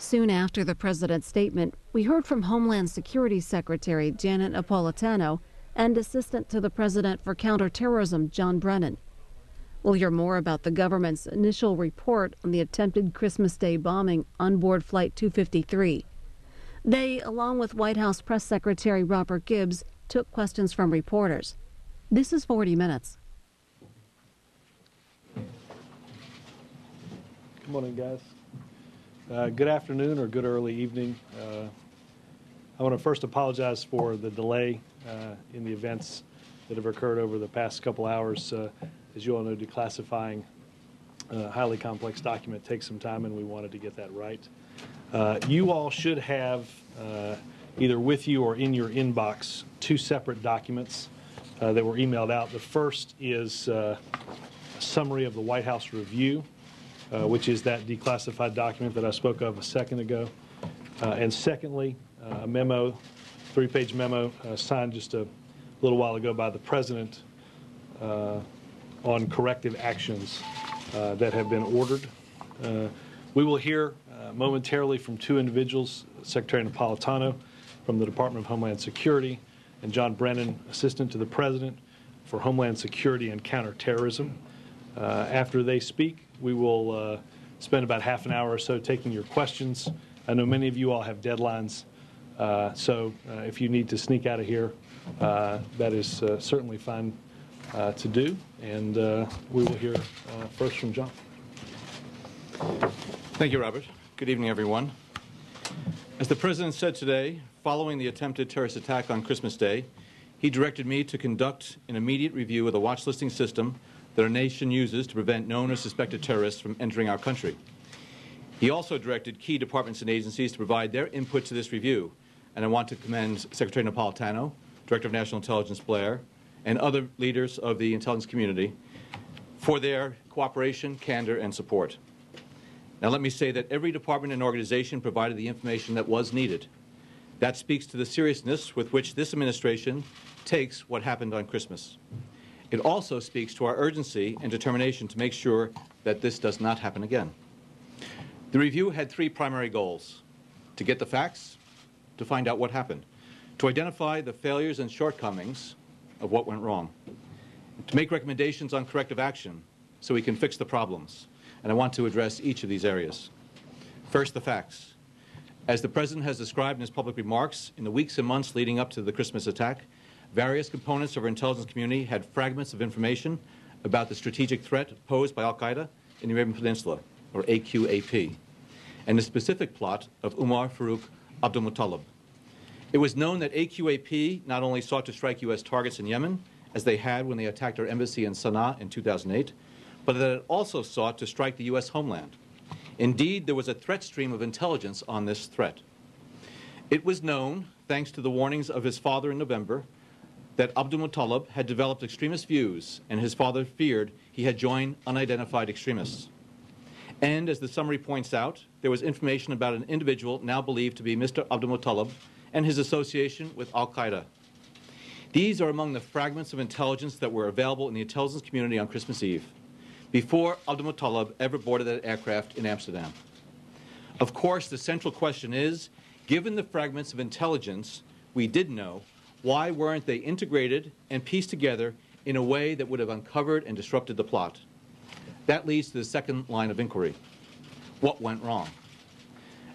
Soon after the president's statement, we heard from Homeland Security Secretary Janet Napolitano and Assistant to the President for Counterterrorism John Brennan. We'll hear more about the government's initial report on the attempted Christmas Day bombing on board Flight 253. They, along with White House Press Secretary Robert Gibbs, took questions from reporters. This is 40 Minutes. Good morning, guys. Good afternoon or good early evening. I want to first apologize for the delay in the events that have occurred over the past couple hours. As you all know, declassifying a highly complex document takes some time, and we wanted to get that right. You all should have either with you or in your inbox two separate documents that were emailed out. The first is a summary of the White House review, which is that declassified document that I spoke of a second ago. And secondly, a memo, 3-page memo signed just a little while ago by the President on corrective actions that have been ordered. We will hear momentarily from two individuals, Secretary Napolitano from the Department of Homeland Security and John Brennan, Assistant to the President for Homeland Security and Counterterrorism. After they speak, we will spend about half an hour or so taking your questions. I know many of you all have deadlines, so if you need to sneak out of here, that is certainly fine to do. And we will hear first from John. Thank you, Robert. Good evening, everyone. As the President said today, following the attempted terrorist attack on Christmas Day, he directed me to conduct an immediate review of the watch listing system that our nation uses to prevent known or suspected terrorists from entering our country. He also directed key departments and agencies to provide their input to this review, and I want to commend Secretary Napolitano, Director of National Intelligence Blair, and other leaders of the intelligence community for their cooperation, candor, and support. Now let me say that every department and organization provided the information that was needed. That speaks to the seriousness with which this administration takes what happened on Christmas. It also speaks to our urgency and determination to make sure that this does not happen again. The review had three primary goals: to get the facts, to find out what happened, to identify the failures and shortcomings of what went wrong, to make recommendations on corrective action so we can fix the problems. And I want to address each of these areas. First, the facts. As the President has described in his public remarks, in the weeks and months leading up to the Christmas attack, various components of our intelligence community had fragments of information about the strategic threat posed by al-Qaeda in the Arabian Peninsula, or AQAP, and the specific plot of Umar Farouk Abdul Muttalib. It was known that AQAP not only sought to strike U.S. targets in Yemen, as they had when they attacked our embassy in Sana'a in 2008, but that it also sought to strike the U.S. homeland. Indeed, there was a threat stream of intelligence on this threat. It was known, thanks to the warnings of his father in November, that Abdul Muttalib had developed extremist views, and his father feared he had joined unidentified extremists. And, as the summary points out, there was information about an individual now believed to be Mr. Abdul Muttalib and his association with al-Qaeda. These are among the fragments of intelligence that were available in the intelligence community on Christmas Eve, before Abdul Muttalib ever boarded that aircraft in Amsterdam. Of course, the central question is, given the fragments of intelligence we did know, why weren't they integrated and pieced together in a way that would have uncovered and disrupted the plot? That leads to the second line of inquiry. What went wrong?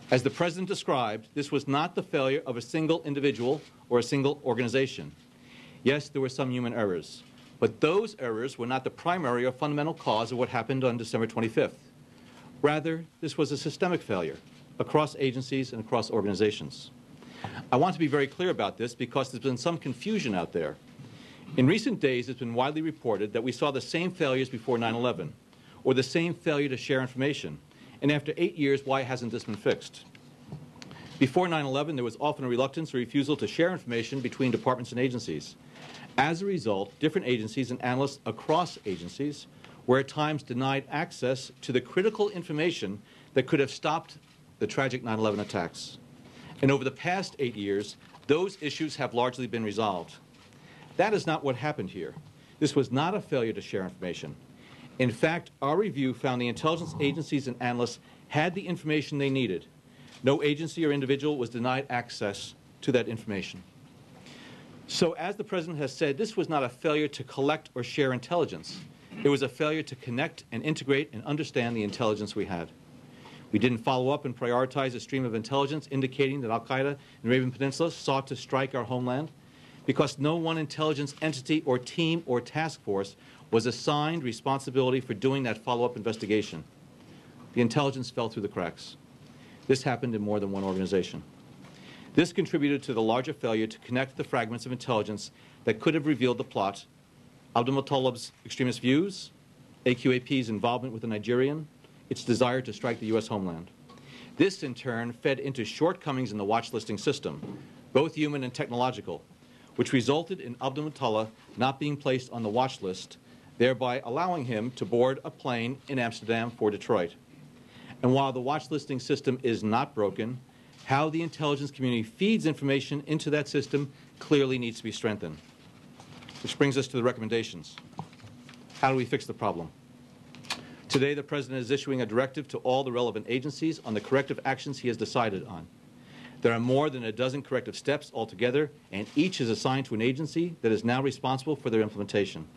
As the President described, this was not the failure of a single individual or a single organization. Yes, there were some human errors, but those errors were not the primary or fundamental cause of what happened on December 25th. Rather, this was a systemic failure across agencies and across organizations. I want to be very clear about this because there's been some confusion out there. In recent days, it's been widely reported that we saw the same failures before 9/11, or the same failure to share information. And after 8 years, why hasn't this been fixed? Before 9/11, there was often a reluctance or refusal to share information between departments and agencies. As a result, different agencies and analysts across agencies were at times denied access to the critical information that could have stopped the tragic 9/11 attacks. And over the past 8 years, those issues have largely been resolved. That is not what happened here. This was not a failure to share information. In fact, our review found the intelligence agencies and analysts had the information they needed. No agency or individual was denied access to that information. So as the President has said, this was not a failure to collect or share intelligence. It was a failure to connect and integrate and understand the intelligence we had. We didn't follow up and prioritize a stream of intelligence indicating that al-Qaeda in the Arabian Peninsula sought to strike our homeland because no one intelligence entity or team or task force was assigned responsibility for doing that follow-up investigation. The intelligence fell through the cracks. This happened in more than one organization. This contributed to the larger failure to connect the fragments of intelligence that could have revealed the plot, Abdul-Muttalib's extremist views, AQAP's involvement with the Nigerian, its desire to strike the U.S. homeland. This, in turn, fed into shortcomings in the watch listing system, both human and technological, which resulted in Abdul-Muttalib not being placed on the watch list, thereby allowing him to board a plane in Amsterdam for Detroit. And while the watch listing system is not broken, how the intelligence community feeds information into that system clearly needs to be strengthened. Which brings us to the recommendations. How do we fix the problem? Today, the President is issuing a directive to all the relevant agencies on the corrective actions he has decided on. There are more than a dozen corrective steps altogether, and each is assigned to an agency that is now responsible for their implementation.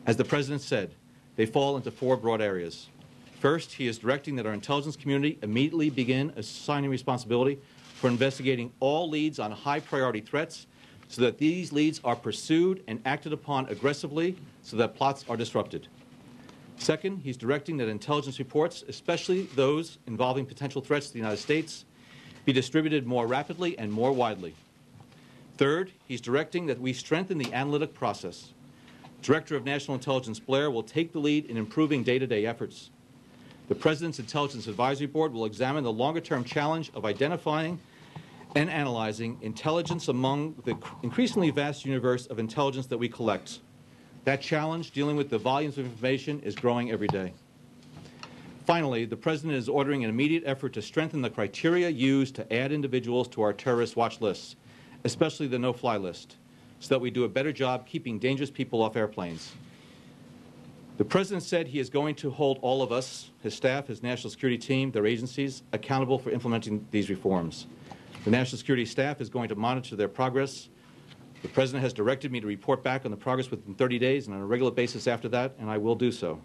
As the President said, they fall into four broad areas. First, he is directing that our intelligence community immediately begin assigning responsibility for investigating all leads on high-priority threats so that these leads are pursued and acted upon aggressively so that plots are disrupted. Second, he's directing that intelligence reports, especially those involving potential threats to the United States, be distributed more rapidly and more widely. Third, he's directing that we strengthen the analytic process. Director of National Intelligence Blair will take the lead in improving day-to-day efforts. The President's Intelligence Advisory Board will examine the longer-term challenge of identifying and analyzing intelligence among the increasingly vast universe of intelligence that we collect. That challenge, dealing with the volumes of information, is growing every day. Finally, the President is ordering an immediate effort to strengthen the criteria used to add individuals to our terrorist watch lists, especially the no-fly list, so that we do a better job keeping dangerous people off airplanes. The President said he is going to hold all of us, his staff, his national security team, their agencies, accountable for implementing these reforms. The national security staff is going to monitor their progress. The President has directed me to report back on the progress within 30 days and on a regular basis after that, and I will do so.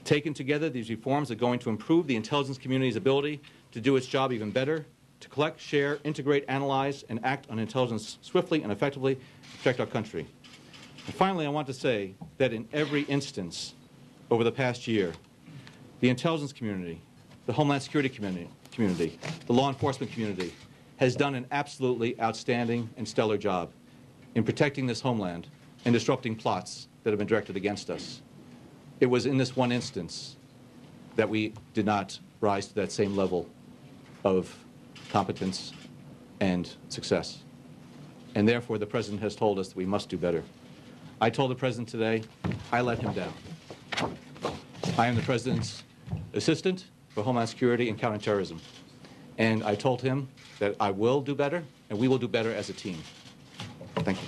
Taken together, these reforms are going to improve the intelligence community's ability to do its job even better, to collect, share, integrate, analyze, and act on intelligence swiftly and effectively to protect our country. And finally, I want to say that in every instance over the past year, the intelligence community, the Homeland Security community, the law enforcement community has done an absolutely outstanding and stellar job in protecting this homeland and disrupting plots that have been directed against us. It was in this one instance that we did not rise to that same level of competence and success. And therefore, the President has told us that we must do better. I told the President today, I let him down. I am the President's assistant for Homeland Security and counterterrorism. And I told him that I will do better, and we will do better as a team. Thank you.